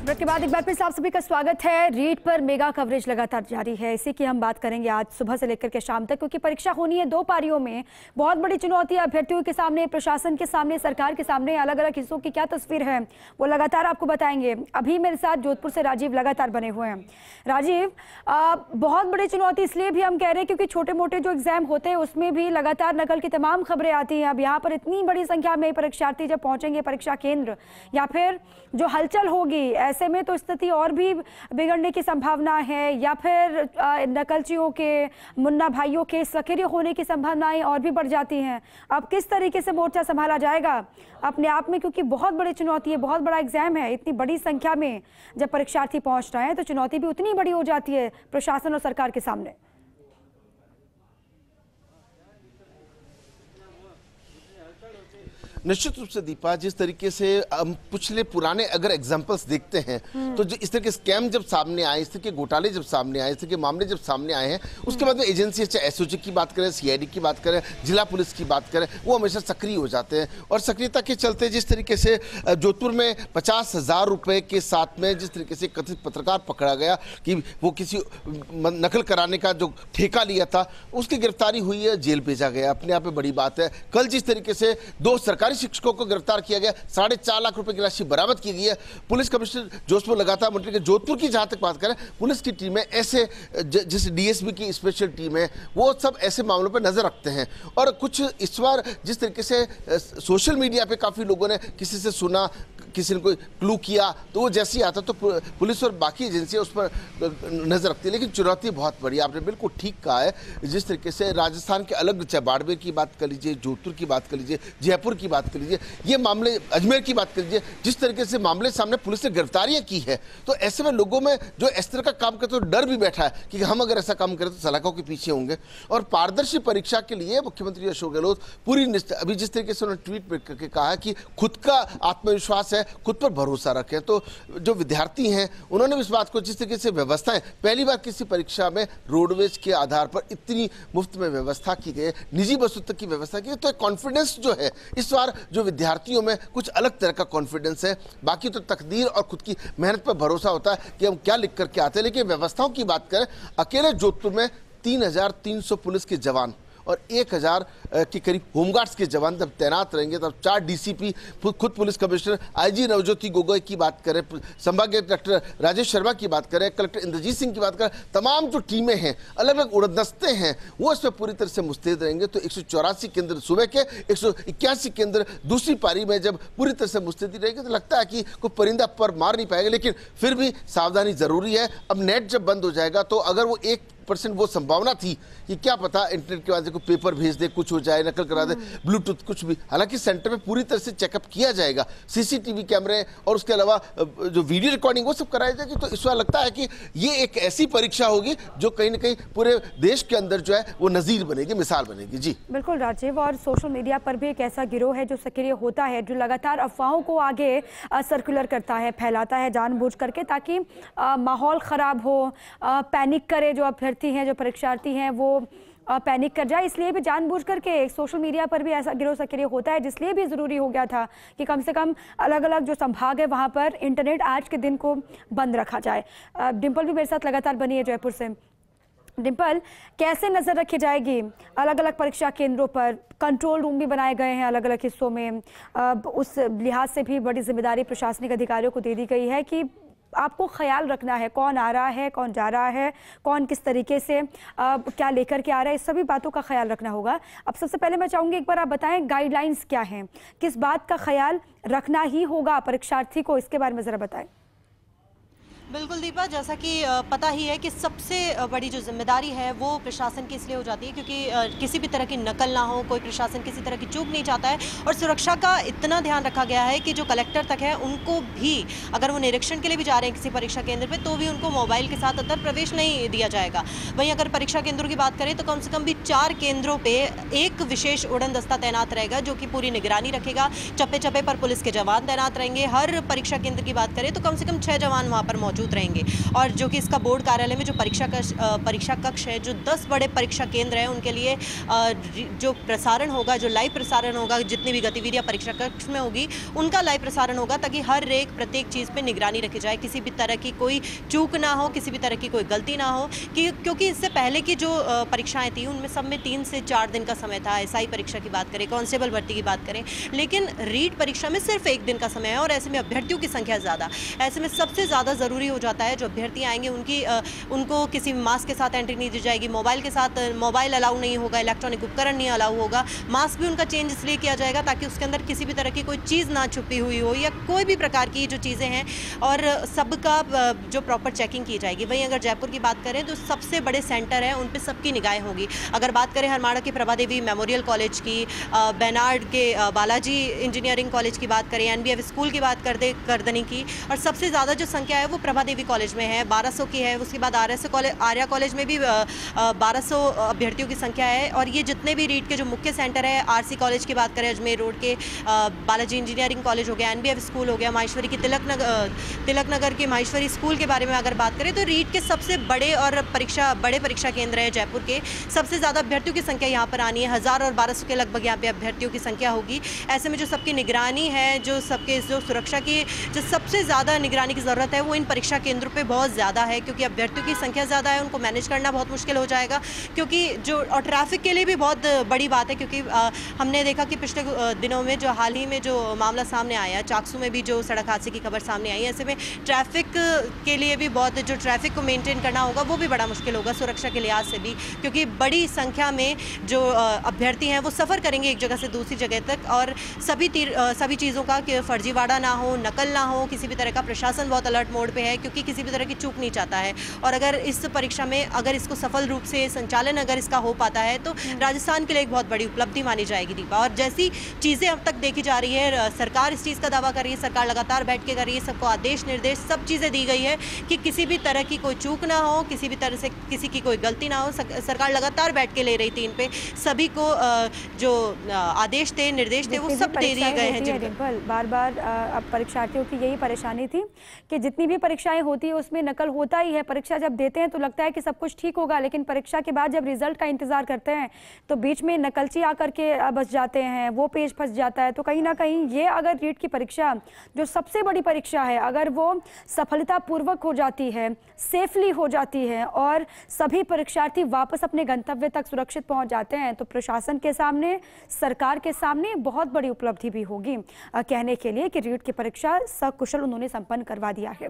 Break के बाद एक बार फिर से आप सभी का स्वागत है। रीट पर मेगा कवरेज लगातार जारी है, इसी की हम बात करेंगे आज सुबह से लेकर के शाम तक, क्योंकि परीक्षा होनी है 2 पारियों में। बहुत बड़ी चुनौती अभ्यर्थियों के सामने, प्रशासन के सामने, सरकार के सामने। अलग अलग हिस्सों की क्या तस्वीर है वो लगातार आपको बताएंगे। अभी मेरे साथ जोधपुर से राजीव लगातार बने हुए हैं। राजीव, बहुत बड़ी चुनौती इसलिए भी हम कह रहे हैं क्योंकि छोटे मोटे जो एग्जाम होते हैं उसमें भी लगातार नकल की तमाम खबरें आती हैं। अब यहाँ पर इतनी बड़ी संख्या में परीक्षार्थी जब पहुंचेंगे परीक्षा केंद्र या फिर जो हलचल होगी, ऐसे में तो स्थिति और भी बिगड़ने की संभावना है, या फिर नकलचियों के, मुन्ना भाइयों के सक्रिय होने की संभावनाएं और भी बढ़ जाती हैं। अब किस तरीके से मोर्चा संभाला जाएगा अपने आप में, क्योंकि बहुत बड़ी चुनौती है, बहुत बड़ा एग्जाम है। इतनी बड़ी संख्या में जब परीक्षार्थी पहुंच रहे हैं तो चुनौती भी उतनी बड़ी हो जाती है प्रशासन और सरकार के सामने। निश्चित रूप से दीपा, जिस तरीके से हम पिछले पुराने अगर एग्जांपल्स देखते हैं तो जो इस तरह के स्कैम जब सामने आए, इस तरह के घोटाले जब सामने आए, इस तरह के मामले जब सामने आए हैं, उसके बाद में एजेंसी, चाहे एसओजी की बात करें, सीआईडी की बात करें, जिला पुलिस की बात करें, वो हमेशा सक्रिय हो जाते हैं। और सक्रियता के चलते जिस तरीके से जोधपुर में 50,000 रुपए के साथ में जिस तरीके से कथित पत्रकार पकड़ा गया कि वो किसी नकल कराने का जो ठेका लिया था, उसकी गिरफ्तारी हुई है, जेल भेजा गया, अपने आप में बड़ी बात है। कल जिस तरीके से 2 सरकारी शिक्षकों को गिरफ्तार किया गया, 4.5 लाख रुपए की राशि बरामद की गई है। पुलिस कमिश्नर जोधपुर लगातार मॉनिटर के जोधपुर की जहां तक बात करें, पुलिस की टीमें ऐसे, जैसे डीएसपी की स्पेशल टीम है, वो सब ऐसे मामलों पर नजर रखते हैं। और कुछ इस बार जिस तरीके से सोशल मीडिया पे काफी लोगों ने किसी से सुना, किसी ने कोई क्लू किया, तो वो जैसे ही आता तो पुलिस और बाकी एजेंसियां उस पर नजर रखती है। लेकिन चुनौती बहुत बड़ी, आपने बिल्कुल ठीक कहा है। जिस तरीके से राजस्थान के अलग, चाहे बाड़मेर की बात कर लीजिए, जोधपुर की बात कर लीजिए, जयपुर की बात कर लीजिए, ये मामले, अजमेर की बात कर लीजिए, जिस तरीके से मामले सामने पुलिस ने गिरफ्तारियां की है, तो ऐसे में लोगों में जो इस तरह का काम करते तो डर भी बैठा है कि हम अगर ऐसा काम करें तो सलाखों के पीछे होंगे। और पारदर्शी परीक्षा के लिए मुख्यमंत्री अशोक गहलोत पूरी अभी जिस तरीके से उन्होंने ट्वीट करके कहा कि खुद का आत्मविश्वास है, खुद पर भरोसा रखें। तो जो विद्यार्थी हैं उन्होंने इस बात को, जिस तरीके से व्यवस्थाएं, पहली बार किसी परीक्षा में रोडवेज के आधार पर इतनी मुफ्त में व्यवस्था की गई, निजी बसों तक की व्यवस्था की, तो कॉन्फिडेंस जो है इस बार जो विद्यार्थियों में कुछ अलग तरह का कॉन्फिडेंस है। बाकी तो तकदीर और खुद की मेहनत पर भरोसा होता है कि हम क्या लिख करके आते हैं। लेकिन व्यवस्थाओं की बात करें, अकेले जोधपुर में 3,300 पुलिस के जवान और 1,000 के करीब होमगार्ड्स के जवान जब तैनात रहेंगे, तब 4 डीसीपी, खुद police commissioner, IG Navjyoti Gogoi की बात करें, संभागीय कलेक्टर राजेश शर्मा की बात करें, कलेक्टर इंद्रजीत सिंह की बात करें, तमाम जो टीमें हैं, अलग अलग उड़दस्ते हैं, वो इसमें पूरी तरह से मुस्तैद रहेंगे। तो 184 केंद्र सुबह के, 181 केंद्र दूसरी पारी में जब पूरी तरह से मुस्तैदी रहेगी, तो लगता है कि कोई परिंदा पर मार नहीं पाएगा। लेकिन फिर भी सावधानी जरूरी है। अब नेट जब बंद हो जाएगा तो अगर वो 1% वो संभावना थी कि क्या पता इंटरनेट के वजह से कोई पेपर भेज दे, कुछ हो जाए, नकल करा दे, ब्लूटूथ कुछ भी, हालांकि सेंटर में पूरी तरह से चेकअप किया जाएगा, सीसीटीवी कैमरे और उसके अलावा जो वीडियो रिकॉर्डिंग वो सब कराई जाएगी। तो इस बार लगता है कि ये एक ऐसी परीक्षा होगी जो कहीं ना कहीं पूरे देश के अंदर जो है वो नजीर बनेगी, मिसाल बनेगी। जी बिल्कुल राजीव, और सोशल मीडिया पर भी एक ऐसा गिरोह है जो सक्रिय होता है, जो लगातार अफवाहों को आगे सर्कुलर करता है, फैलाता है जानबूझ करके, ताकि माहौल खराब हो, पैनिक करे जो अभ्यर्थी हैं, जो परीक्षार्थी हैं, वो पैनिक कर जाए। इसलिए भी जानबूझ करके सोशल मीडिया पर भी ऐसा गिरोह सक्रिय होता है, जिसलिए भी ज़रूरी हो गया था कि कम से कम अलग अलग जो संभाग है वहाँ पर इंटरनेट आज के दिन को बंद रखा जाए। डिम्पल भी मेरे साथ लगातार बनी है जयपुर से। डिम्पल, कैसे नज़र रखी जाएगी अलग अलग परीक्षा केंद्रों पर? कंट्रोल रूम भी बनाए गए हैं अलग अलग हिस्सों में, उस लिहाज से भी बड़ी जिम्मेदारी प्रशासनिक अधिकारियों को दे दी गई है कि आपको ख्याल रखना है कौन आ रहा है, कौन जा रहा है, कौन किस तरीके से क्या लेकर के आ रहा है, इस सभी बातों का ख्याल रखना होगा। अब सबसे पहले मैं चाहूँगी एक बार आप बताएं गाइडलाइंस क्या हैं, किस बात का ख्याल रखना ही होगा परीक्षार्थी को, इसके बारे में ज़रा बताएं। बिल्कुल दीपा, जैसा कि पता ही है कि सबसे बड़ी जो जिम्मेदारी है वो प्रशासन की इसलिए हो जाती है क्योंकि किसी भी तरह की नकल ना हो, कोई प्रशासन किसी तरह की चूक नहीं चाहता है। और सुरक्षा का इतना ध्यान रखा गया है कि जो कलेक्टर तक है उनको भी, अगर वो निरीक्षण के लिए भी जा रहे हैं किसी परीक्षा केंद्र पे, तो भी उनको मोबाइल के साथ अंदर प्रवेश नहीं दिया जाएगा। वहीं अगर परीक्षा केंद्रों की बात करें तो कम से कम भी 4 केंद्रों पर एक विशेष उड़न दस्ता तैनात रहेगा जो कि पूरी निगरानी रखेगा। चप्पे चप्पे पर पुलिस के जवान तैनात रहेंगे। हर परीक्षा केंद्र की बात करें तो कम से कम 6 जवान वहाँ पर मौजूद मौजूद रहेंगे। और जो कि इसका बोर्ड कार्यालय में जो परीक्षा कक्ष है, जो 10 बड़े परीक्षा केंद्र हैं, उनके लिए जो प्रसारण होगा, जो लाइव प्रसारण होगा, जितनी भी गतिविधियां परीक्षा कक्ष में होगी उनका लाइव प्रसारण होगा, ताकि हर एक प्रत्येक चीज़ पे निगरानी रखी जाए, किसी भी तरह की कोई चूक ना हो, किसी भी तरह की कोई गलती ना हो। क्योंकि इससे पहले की जो परीक्षाएं थी उनमें सब में 3 से 4 दिन का समय था। एसआई परीक्षा की बात करें, कांस्टेबल भर्ती की बात करें, लेकिन रीट परीक्षा में सिर्फ 1 दिन का समय है और ऐसे में अभ्यर्थियों की संख्या ज़्यादा। ऐसे में सबसे ज़्यादा ज़रूरी हो जाता है जो अभ्यर्थी आएंगे उनको किसी मास्क के साथ एंट्री नहीं दी जाएगी, मोबाइल अलाउ नहीं होगा, इलेक्ट्रॉनिक उपकरण नहीं अलाउ होगा। मास्क भी उनका चेंज इसलिए किया जाएगा ताकि उसके अंदर किसी भी तरह की कोई चीज़ ना छुपी हुई हो या कोई भी प्रकार की जो चीज़ें हैं, और सबका जो प्रॉपर चेकिंग की जाएगी। वहीं अगर जयपुर की बात करें तो सबसे बड़े सेंटर हैं, उन पे सबकी निगाहें होगी। अगर बात करें हरमाड़ा के प्रभा देवी मेमोरियल कॉलेज की, बेनार्ड के बालाजी इंजीनियरिंग कॉलेज की बात करें, एनबीएफ स्कूल की बात कर दे करदनी की, और सबसे ज़्यादा जो संख्या है वो प्रभा देवी कॉलेज में है, 1200 की है। उसके बाद आर्या कॉलेज में भी 1200 अभ्यर्थियों की संख्या है। और ये जितने भी रीट के जो मुख्य सेंटर है, आरसी कॉलेज की बात करें अजमेर रोड के, बालाजी इंजीनियरिंग कॉलेज हो गया, एनबीएफ स्कूल हो गया, माहेश्वरी की तिलक नगर के माहेश्वरी स्कूल के बारे में अगर बात करें तो रीट के सबसे बड़े और बड़े परीक्षा केंद्र है जयपुर के। सबसे ज़्यादा अभ्यर्थियों की संख्या यहाँ पर आनी है, 1000 और 1200 के लगभग यहाँ पे अभ्यर्थियों की संख्या होगी। ऐसे में जो सबकी निगरानी है, जो सुरक्षा की जो सबसे ज़्यादा निगरानी की ज़रूरत है वो इन परीक्षा केंद्रों पे बहुत ज़्यादा है, क्योंकि अभ्यर्थियों की संख्या ज़्यादा है, उनको मैनेज करना बहुत मुश्किल हो जाएगा। क्योंकि और ट्रैफिक के लिए भी बहुत बड़ी बात है, क्योंकि हमने देखा कि पिछले दिनों में जो हाल ही में जो मामला सामने आया, चाकसू में भी जो सड़क हादसे की खबर सामने आई है, ऐसे में ट्रैफिक के लिए भी बहुत, जो ट्रैफिक को मेंटेन करना होगा वो भी बड़ा मुश्किल होगा सुरक्षा के लिहाज से भी, क्योंकि बड़ी संख्या में जो अभ्यर्थी हैं वो सफ़र करेंगे एक जगह से दूसरी जगह तक। और सभी चीज़ों का कि फर्जीवाड़ा ना हो, नकल ना हो, किसी भी तरह का प्रशासन बहुत अलर्ट मोड पे है, क्योंकि किसी भी तरह की चूक नहीं चाहता है। और अगर इस परीक्षा में अगर इसको सफल रूप से संचालन अगर इसका हो पाता है तो राजस्थान के लिए एक बहुत बड़ी उपलब्धि मानी जाएगी दीपा। और जैसी चीज़ें अब तक देखी जा रही है, सरकार इस चीज़ का दावा कर रही है, सरकार लगातार बैठ के कर रही है, सबको आदेश निर्देश सब चीज़ें दी गई है कि किसी भी तरह की कोई चूक ना हो, किसी भी तरह से किसी की कोई गलती ना हो। सरकार लगातार बैठ के ले रही थी इन पे, सभी को जो आदेश थे, निर्देश थे, वो सब दे दिए गए हैं। बार बार अब परीक्षार्थियों की यही परेशानी थी कि जितनी भी परीक्षाएं होती है उसमें नकल होता ही है। परीक्षा जब देते हैं तो लगता है कि सब कुछ ठीक होगा, लेकिन परीक्षा के बाद जब रिजल्ट का इंतजार करते हैं तो बीच में नकलची आकर के बस जाते हैं, वो पेज फंस जाता है। तो कहीं ना कहीं ये अगर रीट की परीक्षा जो सबसे बड़ी परीक्षा है, अगर वो सफलतापूर्वक हो जाती है, सेफली हो जाती है और सभी परीक्षार्थी वापस अपने गंतव्य तक सुरक्षित पहुंच जाते हैं, तो प्रशासन के सामने, सरकार के सामने बहुत बड़ी उपलब्धि भी होगी कहने के लिए कि रीट की परीक्षा सकुशल उन्होंने संपन्न करवा दिया है।